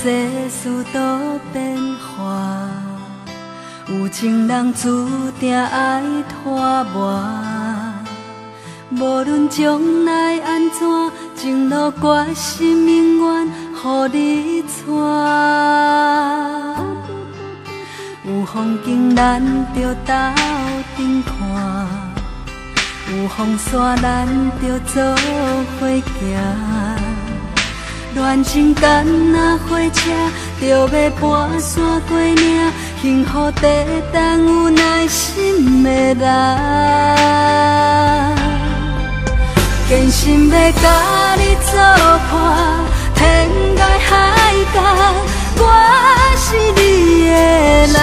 世事都变化，有情人注定爱拖磨。无论将来安怎，情路决心永远予你带。有风景咱着斗阵看，有风沙咱着做伙行。恋情敢若火车，着要跋山过岭，幸福地等有耐心的人。坚心要甲你作伴，天涯海角，我是你的人。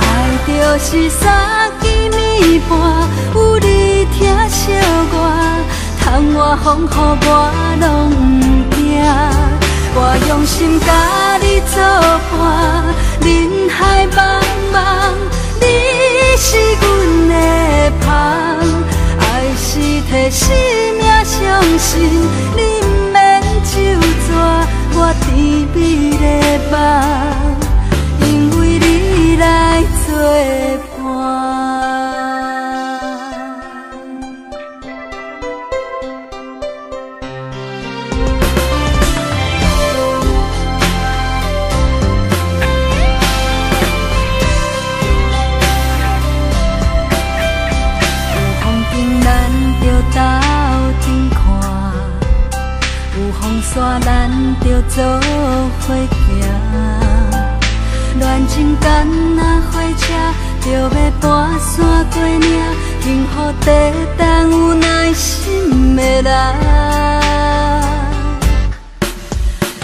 爱就是三更暝半，有你疼惜我，窗外风雨我拢不惊。我用心甲你作伴，人海茫茫，你是阮的旁。爱是替生命相信，你不免就抓我甜蜜的梦，因为你来作伴。咱着做伙行，恋情敢若火车，着要跋山过岭，幸福地等有耐心的人。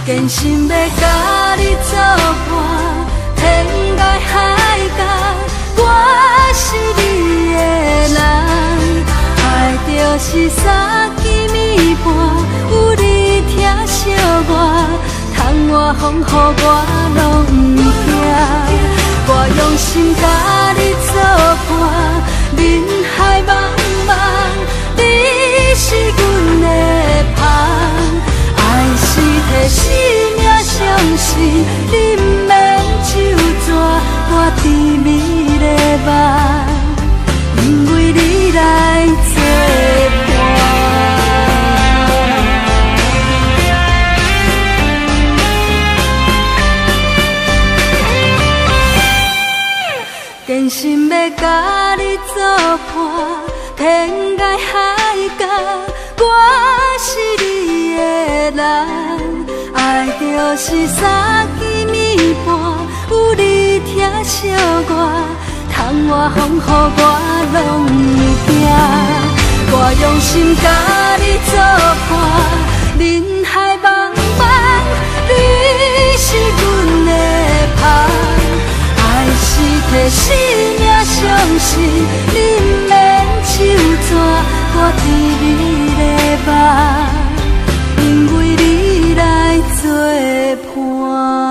坚心要甲你作伴，天涯海角，我是你的人。爱就是三更暝半，有你疼惜我，窗外风雨我拢不惊。我用心甲你作伴，人海茫茫，你是阮的旁。爱是替生命相信，你不免就抓我甜蜜的梦，因为你来作伴。坚心要甲你作伴，天涯海角，我是你的人。爱就是三更暝半，有你疼惜我，窗外风雨我拢不惊。我用心甲你作伴，人海茫茫，你是阮的旁。爱是替生命相信，你不免就抓我甜蜜的梦，因为你来作伴。